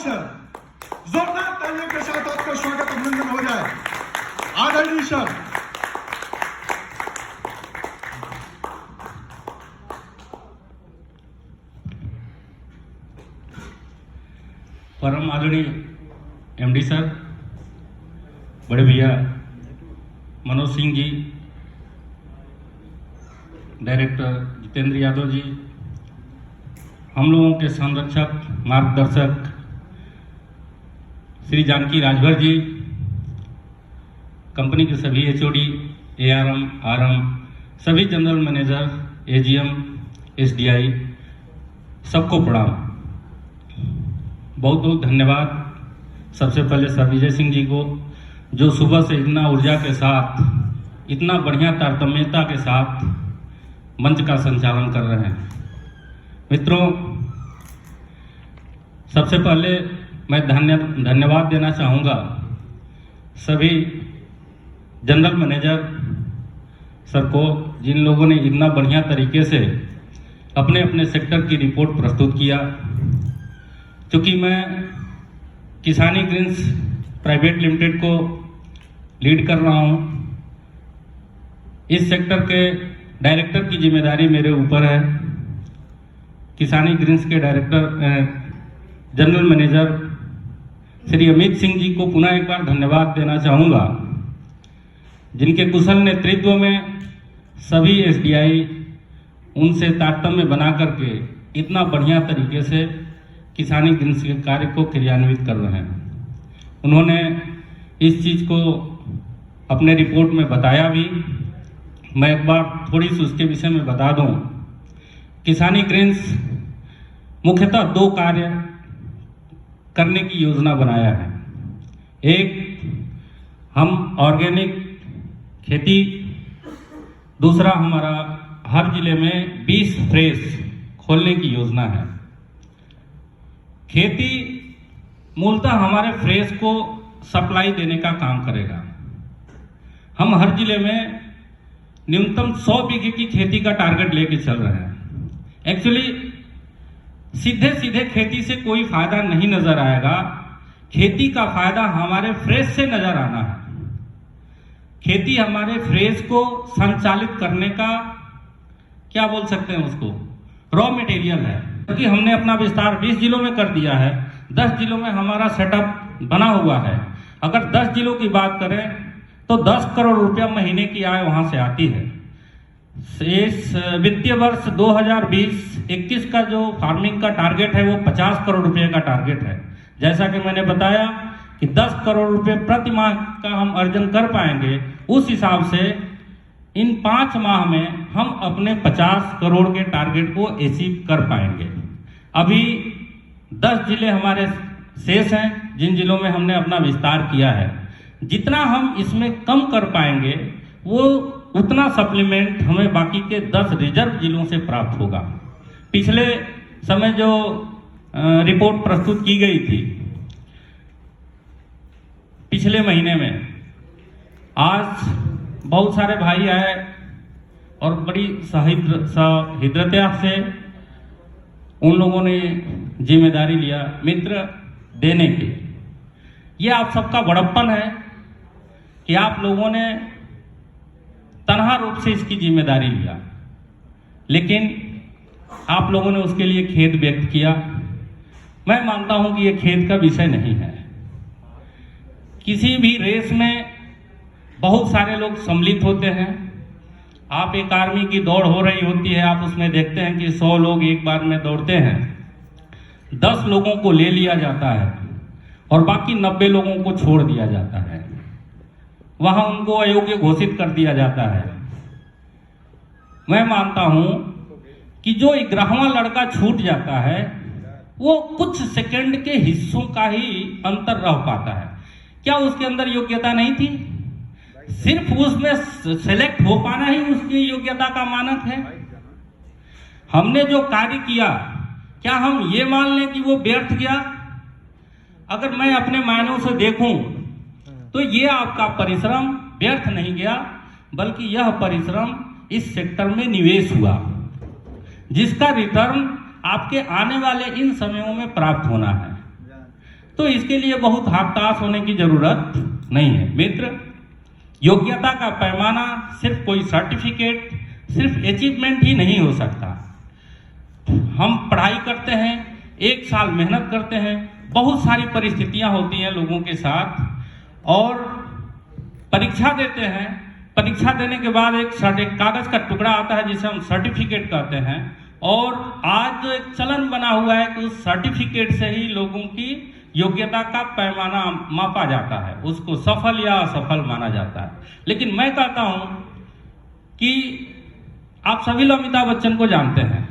जोरदार तालियों के साथ आपका स्वागत अभिनंदन हो जाए। आदरणीय सर, परम आदरणीय एमडी सर, बड़े भैया मनोज सिंह जी, डायरेक्टर जितेंद्र यादव जी, हम लोगों के संरक्षक मार्गदर्शक श्री जानकी राजभर जी, कंपनी के सभी एचओडी, एआरएम, आरएम, सभी जनरल मैनेजर, एजीएम, एसडीआई, सबको प्रणाम। बहुत बहुत धन्यवाद सबसे पहले सर विजय सिंह जी को, जो सुबह से इतना ऊर्जा के साथ, इतना बढ़िया तारतम्यता के साथ मंच का संचालन कर रहे हैं। मित्रों, सबसे पहले मैं धन्यवाद देना चाहूँगा सभी जनरल मैनेजर सर को, जिन लोगों ने इतना बढ़िया तरीके से अपने अपने सेक्टर की रिपोर्ट प्रस्तुत किया। क्योंकि मैं किसानी ग्रीन्स प्राइवेट लिमिटेड को लीड कर रहा हूँ, इस सेक्टर के डायरेक्टर की जिम्मेदारी मेरे ऊपर है। किसानी ग्रीन्स के director general manager Shri Amit Singh ji को पुनः एक बार धन्यवाद देना चाहूँगा, जिनके कुशल नेतृत्व में सभी एसडीआई उनसे तारतम्य बना करके इतना बढ़िया तरीके से किसानी ग्रीन्स के कार्य को क्रियान्वित कर रहे हैं। उन्होंने इस चीज़ को अपने रिपोर्ट में बताया भी। मैं एक बार थोड़ी सी उसके विषय में बता दूं। किसानी ग्रीन्स मुख्यतः दो कार्य करने की योजना बनाया है। एक, हम ऑर्गेनिक खेती, दूसरा हमारा हर जिले में 20 फ्रेश खोलने की योजना है। खेती मूलतः हमारे फ्रेश को सप्लाई देने का काम करेगा। हम हर जिले में न्यूनतम 100 बीघे की खेती का टारगेट लेके चल रहे हैं। एक्चुअली सीधे सीधे खेती से कोई फायदा नहीं नजर आएगा। खेती का फायदा हमारे फ्रेश से नजर आना है। खेती हमारे फ्रेश को संचालित करने का, क्या बोल सकते हैं उसको, रॉ मटेरियल है। क्योंकि हमने अपना विस्तार 20 जिलों में कर दिया है, 10 जिलों में हमारा सेटअप बना हुआ है। अगर 10 जिलों की बात करें तो 10 करोड़ रुपया महीने की आय वहां से आती है। इस वित्तीय वर्ष 2020-21 का जो फार्मिंग का टारगेट है वो 50 करोड़ रुपए का टारगेट है। जैसा कि मैंने बताया कि 10 करोड़ रुपए प्रति माह का हम अर्जन कर पाएंगे, उस हिसाब से इन 5 माह में हम अपने 50 करोड़ के टारगेट को अचीव कर पाएंगे। अभी 10 जिले हमारे शेष हैं, जिन जिलों में हमने अपना विस्तार किया है। जितना हम इसमें कम कर पाएंगे वो उतना सप्लीमेंट हमें बाकी के 10 रिजर्व जिलों से प्राप्त होगा। पिछले समय जो रिपोर्ट प्रस्तुत की गई थी पिछले महीने में, आज बहुत सारे भाई आए और बड़ी सहृदयता से उन लोगों ने जिम्मेदारी लिया मित्र देने की। ये आप सबका बड़प्पन है कि आप लोगों ने तनहा रूप से इसकी जिम्मेदारी लिया, लेकिन आप लोगों ने उसके लिए खेद व्यक्त किया। मैं मानता हूं कि यह खेद का विषय नहीं है। किसी भी रेस में बहुत सारे लोग सम्मिलित होते हैं। आप एक आर्मी की दौड़ हो रही होती है, आप उसमें देखते हैं कि 100 लोग एक बार में दौड़ते हैं, 10 लोगों को ले लिया जाता है और बाकी 90 लोगों को छोड़ दिया जाता है। वहां उनको अयोग्य घोषित कर दिया जाता है। मैं मानता हूं कि जो 11वां लड़का छूट जाता है वो कुछ सेकंड के हिस्सों का ही अंतर रह पाता है। क्या उसके अंदर योग्यता नहीं थी? सिर्फ उसमें सेलेक्ट हो पाना ही उसकी योग्यता का मानक है। हमने जो कार्य किया, क्या हम ये मान लें कि वो व्यर्थ गया? अगर मैं अपने मायनों से देखूं तो ये आपका परिश्रम व्यर्थ नहीं गया, बल्कि यह परिश्रम इस सेक्टर में निवेश हुआ, जिसका रिटर्न आपके आने वाले इन समयों में प्राप्त होना है। तो इसके लिए बहुत हताश होने की जरूरत नहीं है। मित्र, योग्यता का पैमाना सिर्फ कोई सर्टिफिकेट, सिर्फ अचीवमेंट ही नहीं हो सकता। हम पढ़ाई करते हैं, 1 साल मेहनत करते हैं, बहुत सारी परिस्थितियां होती हैं लोगों के साथ, और परीक्षा देते हैं। परीक्षा देने के बाद एक कागज का टुकड़ा आता है जिसे हम सर्टिफिकेट कहते हैं, और आज जो एक चलन बना हुआ है कि उस सर्टिफिकेट से ही लोगों की योग्यता का पैमाना मापा जाता है, उसको सफल या असफल माना जाता है। लेकिन मैं कहता हूं कि आप सभी लोग अमिताभ बच्चन को जानते हैं,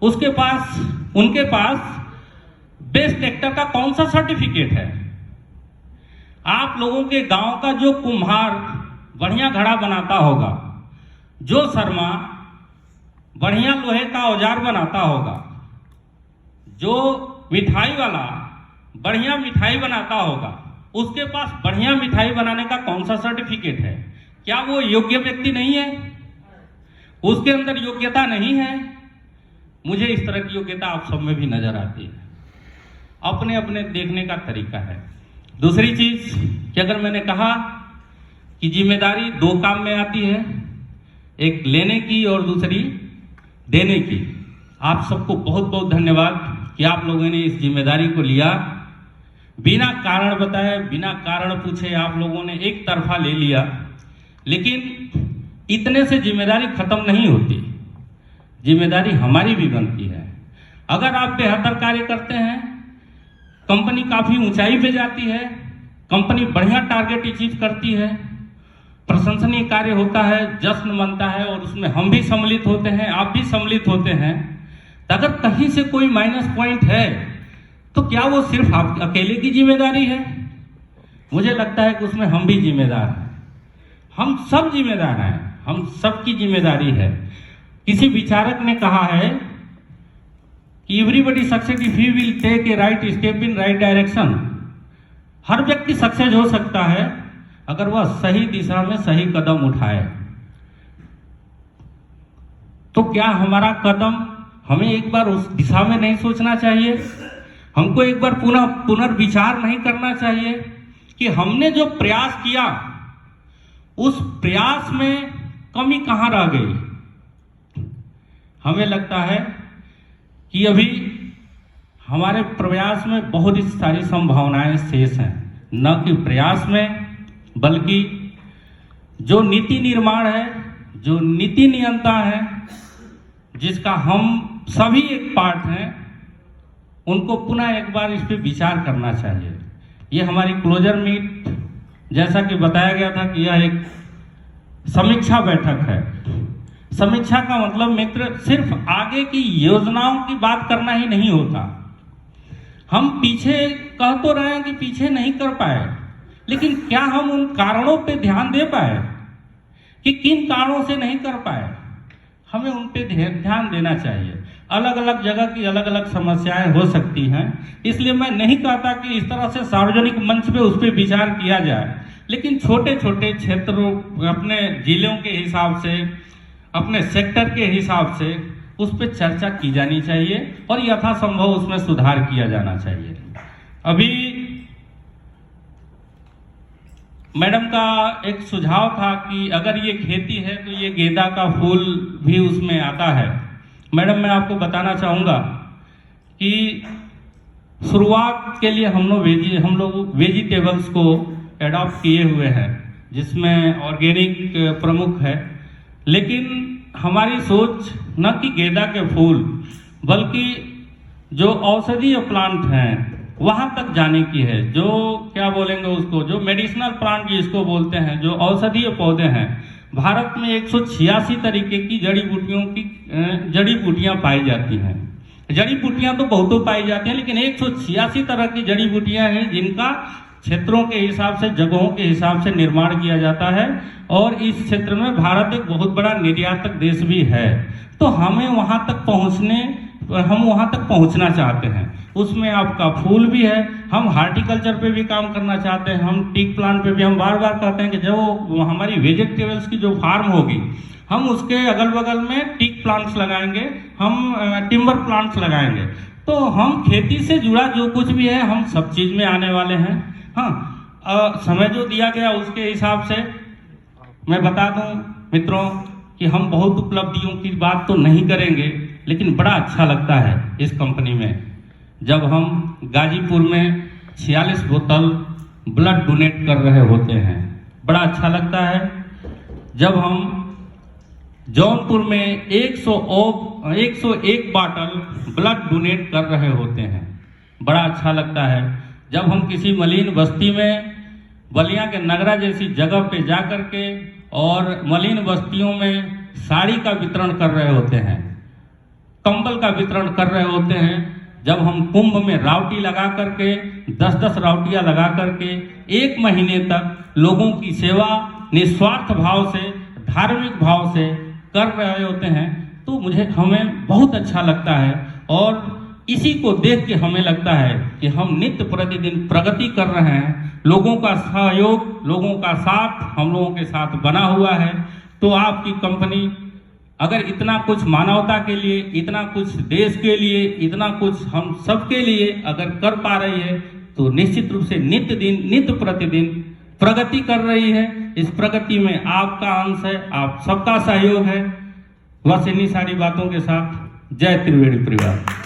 उनके पास बेस्ट एक्टर का कौन सा सर्टिफिकेट है? आप लोगों के गांव का जो कुम्हार बढ़िया घड़ा बनाता होगा, जो शर्मा बढ़िया लोहे का औजार बनाता होगा, जो मिठाई वाला बढ़िया मिठाई बनाता होगा, उसके पास बढ़िया मिठाई बनाने का कौन सा सर्टिफिकेट है? क्या वो योग्य व्यक्ति नहीं है? उसके अंदर योग्यता नहीं है? मुझे इस तरह की योग्यता आप सब में भी नजर आती है। अपने अपने देखने का तरीका है। दूसरी चीज कि अगर मैंने कहा कि जिम्मेदारी 2 काम में आती है, एक लेने की और दूसरी देने की। आप सबको बहुत बहुत धन्यवाद कि आप लोगों ने इस जिम्मेदारी को लिया, बिना कारण बताए, बिना कारण पूछे आप लोगों ने एक तरफा ले लिया। लेकिन इतने से जिम्मेदारी खत्म नहीं होती, जिम्मेदारी हमारी भी बनती है। अगर आप बेहतर कार्य करते हैं, कंपनी काफी ऊंचाई पे जाती है, कंपनी बढ़िया टारगेट अचीव करती है, प्रशंसनीय कार्य होता है, जश्न मनता है, और उसमें हम भी सम्मिलित होते हैं, आप भी सम्मिलित होते हैं। तो अगर कहीं से कोई माइनस पॉइंट है तो क्या वो सिर्फ आप अकेले की जिम्मेदारी है? मुझे लगता है कि उसमें हम भी जिम्मेदार हैं, हम सब जिम्मेदार हैं, हम सबकी जिम्मेदारी है। किसी विचारक ने कहा है कि everybody success if he will take a right step in right direction. हर व्यक्ति सक्सेस हो सकता है अगर वह सही दिशा में सही कदम उठाए। तो क्या हमारा कदम, हमें एक बार उस दिशा में नहीं सोचना चाहिए? हमको एक बार पुनर्विचार नहीं करना चाहिए कि हमने जो प्रयास किया उस प्रयास में कमी कहां रह गई? हमें लगता है कि अभी हमारे प्रयास में बहुत सारी संभावनाएं शेष हैं, न कि प्रयास में बल्कि जो नीति निर्माण है, जो नीति नियंत्रण है, जिसका हम सभी एक पार्ट हैं, उनको पुनः एक बार इस पे विचार करना चाहिए। ये हमारी क्लोजर मीट, जैसा कि बताया गया था कि यह एक समीक्षा बैठक है। समीक्षा का मतलब मित्र सिर्फ आगे की योजनाओं की बात करना ही नहीं होता। हम पीछे कह तो रहे हैं कि पीछे नहीं कर पाए, लेकिन क्या हम उन कारणों पे ध्यान दे पाए कि किन कारणों से नहीं कर पाए? हमें उन पे ध्यान देना चाहिए। अलग अलग जगह की अलग अलग समस्याएं हो सकती हैं, इसलिए मैं नहीं कहता कि इस तरह से सार्वजनिक मंच पे उस पर विचार किया जाए, लेकिन छोटे छोटे क्षेत्रों, अपने जिलों के हिसाब से, अपने सेक्टर के हिसाब से उस पर चर्चा की जानी चाहिए और यथासंभव उसमें सुधार किया जाना चाहिए। अभी मैडम का एक सुझाव था कि अगर ये खेती है तो ये गेंदा का फूल भी उसमें आता है। मैडम, मैं आपको बताना चाहूँगा कि शुरुआत के लिए हम लोग वेजिटेबल्स को एडॉप्ट किए हुए हैं, जिसमें ऑर्गेनिक प्रमुख है। लेकिन हमारी सोच न कि गेंदा के फूल बल्कि जो औषधीय प्लांट हैं वहाँ तक जाने की है। जो क्या बोलेंगे उसको, जो मेडिसिनल प्लांट जिसको बोलते हैं, जो औषधीय पौधे हैं। भारत में 186 तरीके की जड़ी बूटियाँ पाई जाती हैं। जड़ी बूटियाँ तो बहुतों पाई जाती हैं, लेकिन 186 तरह की जड़ी बूटियाँ हैं जिनका क्षेत्रों के हिसाब से, जगहों के हिसाब से निर्माण किया जाता है। और इस क्षेत्र में भारत एक बहुत बड़ा निर्यातक देश भी है। तो हम वहाँ तक पहुँचना चाहते हैं। उसमें आपका फूल भी है। हम हार्टिकल्चर पे भी काम करना चाहते हैं। हम टीक प्लांट पे भी, हम बार बार कहते हैं कि जो हमारी वेजिटेबल्स की जो फार्म होगी, हम उसके अगल बगल में टीक प्लांट्स लगाएंगे, हम टिम्बर प्लांट्स लगाएंगे। तो हम खेती से जुड़ा जो कुछ भी है हम सब चीज में आने वाले हैं। हाँ, समय जो दिया गया उसके हिसाब से मैं बता दूं मित्रों कि हम बहुत उपलब्धियों की बात तो नहीं करेंगे, लेकिन बड़ा अच्छा लगता है इस कंपनी में जब हम गाजीपुर में 46 बोतल ब्लड डोनेट कर रहे होते हैं। बड़ा अच्छा लगता है जब हम जौनपुर में 101 बाटल ब्लड डोनेट कर रहे होते हैं। बड़ा अच्छा लगता है जब हम किसी मलिन बस्ती में बलिया के नगरा जैसी जगह पे जा कर के और मलिन बस्तियों में साड़ी का वितरण कर रहे होते हैं, कंबल का वितरण कर रहे होते हैं। जब हम कुंभ में रावटी लगा करके 10-10 रावटियां लगा करके 1 महीने तक लोगों की सेवा निस्वार्थ भाव से, धार्मिक भाव से कर रहे होते हैं, तो हमें बहुत अच्छा लगता है। और इसी को देख के हमें लगता है कि हम नित्य प्रतिदिन प्रगति कर रहे हैं। लोगों का सहयोग, लोगों का साथ हम लोगों के साथ बना हुआ है। तो आपकी कंपनी अगर इतना कुछ मानवता के लिए, इतना कुछ देश के लिए, इतना कुछ हम सब के लिए अगर कर पा रही है, तो निश्चित रूप से नित्य प्रतिदिन प्रगति कर रही है। इस प्रगति में आपका अंश है, आप सबका सहयोग है। बस इन्हीं सारी बातों के साथ जय त्रिवेणी परिवार।